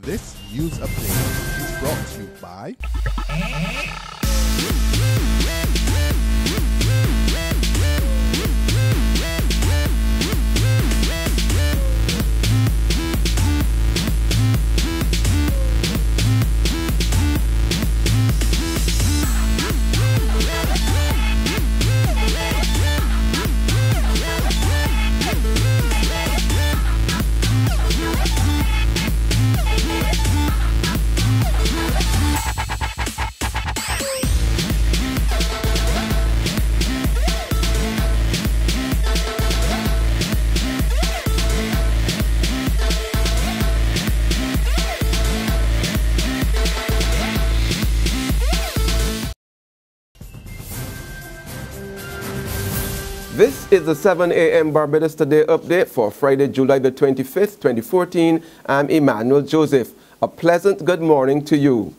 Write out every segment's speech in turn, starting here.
This news update is brought to you by This is the 7 a.m. Barbados Today update for Friday, July the 25th, 2014. I'm Emmanuel Joseph. A pleasant good morning to you.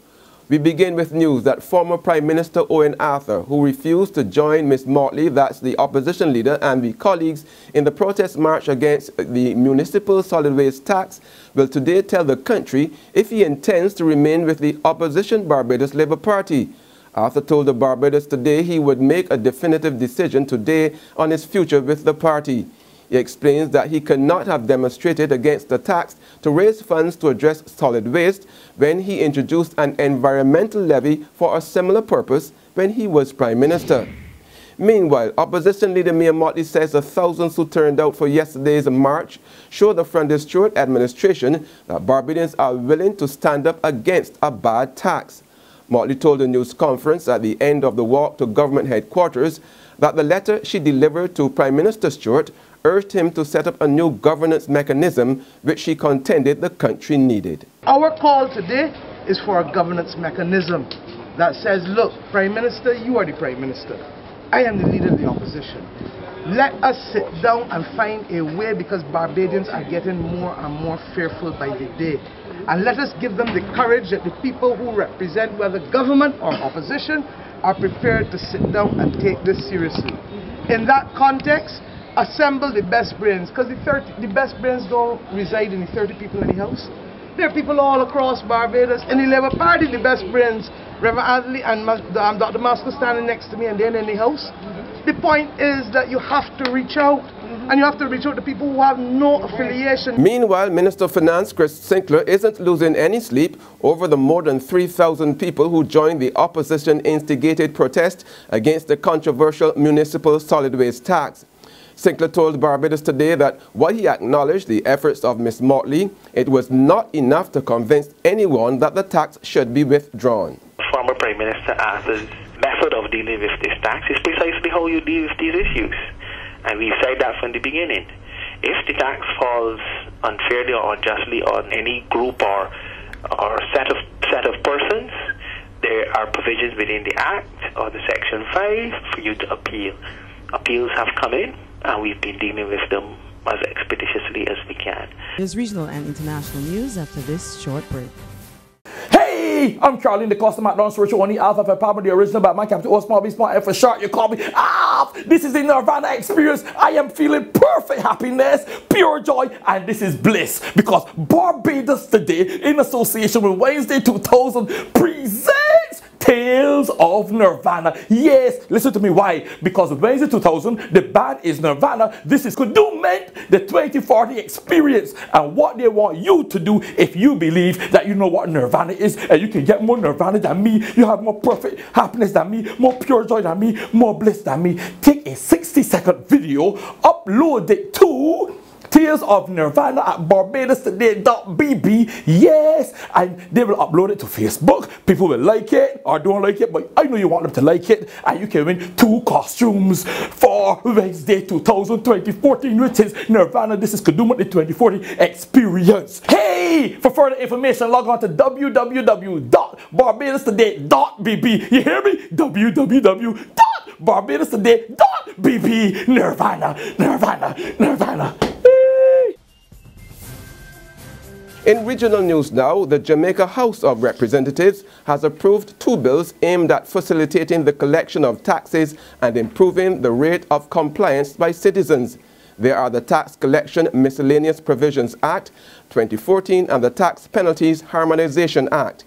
We begin with news that former Prime Minister Owen Arthur, who refused to join Ms. Motley, that's the opposition leader, and the colleagues in the protest march against the Municipal Solid Waste Tax, will today tell the country if he intends to remain with the opposition Barbados Labour Party. Arthur told the Barbados Today he would make a definitive decision today on his future with the party. He explains that he cannot have demonstrated against the tax to raise funds to address solid waste when he introduced an environmental levy for a similar purpose when he was Prime Minister. Meanwhile, opposition leader Mayor Motley says the thousands who turned out for yesterday's march showed the Front Stewart administration that Barbadians are willing to stand up against a bad tax. Motley told a news conference at the end of the walk to government headquarters that the letter she delivered to Prime Minister Stewart urged him to set up a new governance mechanism which she contended the country needed. Our call today is for a governance mechanism that says, look, Prime Minister, you are the Prime Minister. I am the leader of the opposition. Let us sit down and find a way, because Barbadians are getting more and more fearful by the day. And let us give them the courage that the people who represent whether government or opposition are prepared to sit down and take this seriously. In that context, assemble the best brains, because the best brains don't reside in the 30 people in the house. There are people all across Barbados. In the Labour Party, the best brains, Reverend Adley and Dr. Masker standing next to me, and they're in the house. The point is that you have to reach out. And you have to reach out to people who have no affiliation. Meanwhile, Minister of Finance Sinckler isn't losing any sleep over the more than 3,000 people who joined the opposition-instigated protest against the controversial Municipal Solid Waste Tax. Sinckler told Barbados Today that while he acknowledged the efforts of Ms. Motley, it was not enough to convince anyone that the tax should be withdrawn. Former Prime Minister Arthur's method of dealing with this tax is precisely how you deal with these issues. And we've said that from the beginning. If the tax falls unfairly or unjustly on any group or set of persons, there are provisions within the Act or the Section 5 for you to appeal. Appeals have come in, and we've been dealing with them as expeditiously as we can. There's regional and international news after this short break. Hey, I'm Charlie, the customer at Don Spiritual Only Alpha for Pablo, the original Batman, capital O, small B, small F for short. You call me Alpha. This is the Nirvana experience. I am feeling perfect happiness, pure joy, and this is bliss, because Barbados Today, in association with Wednesday 2000, presents Tales of Nirvana. Yes, listen to me. Why? Because Wednesday 2000, the band is Nirvana. This is Kudumment, the 2040 experience, and what they want you to do if you believe that you know what Nirvana is, and you can get more Nirvana than me, you have more perfect happiness than me, more pure joy than me, more bliss than me. Take a 60-second video, upload it to Tales of Nirvana at barbadostoday.bb. Yes, and they will upload it to Facebook. People will like it or don't like it, but I know you want them to like it, and you can win 2 costumes for Wednesday 2014, which is Nirvana. This is Kaduma, the 2040 experience. Hey, for further information, log on to www.barbadostoday.bb. You hear me? www.barbadostoday.bb. Nirvana, Nirvana, Nirvana. In regional news now, the Jamaica House of Representatives has approved 2 bills aimed at facilitating the collection of taxes and improving the rate of compliance by citizens. They are the Tax Collection Miscellaneous Provisions Act 2014 and the Tax Penalties Harmonization Act.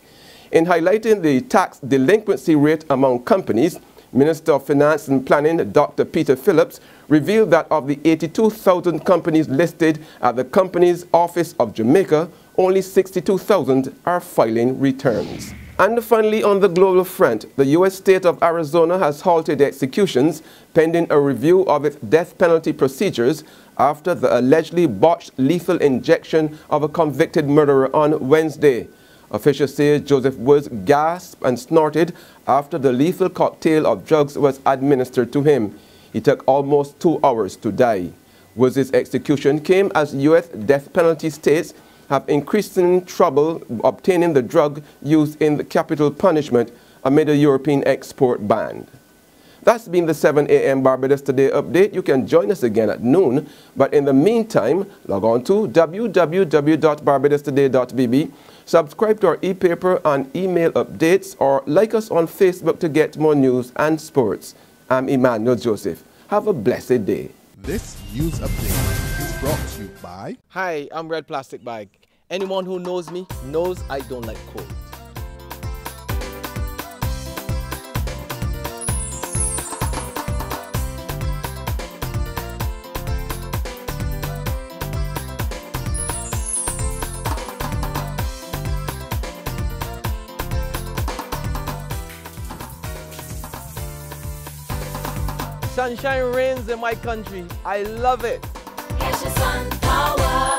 In highlighting the tax delinquency rate among companies, Minister of Finance and Planning Dr. Peter Phillips revealed that of the 82,000 companies listed at the Companies Office of Jamaica, only 62,000 are filing returns. And finally, on the global front, the U.S. state of Arizona has halted executions pending a review of its death penalty procedures after the allegedly botched lethal injection of a convicted murderer on Wednesday. Officials say Joseph Woods gasped and snorted after the lethal cocktail of drugs was administered to him. It took almost 2 hours to die. Woods' execution came as U.S. death penalty states have increasing trouble obtaining the drug used in the capital punishment amid a European export ban. That's been the 7 a.m. Barbados Today update. You can join us again at noon, but in the meantime, log on to www.barbadostoday.bb, subscribe to our e-paper and email updates, or like us on Facebook to get more news and sports. I'm Emmanuel Joseph. Have a blessed day. This news update is brought to you by... Hi, I'm Red Plastic Bag. Anyone who knows me knows I don't like cold. Sunshine reigns in my country. I love it. Get your sun power.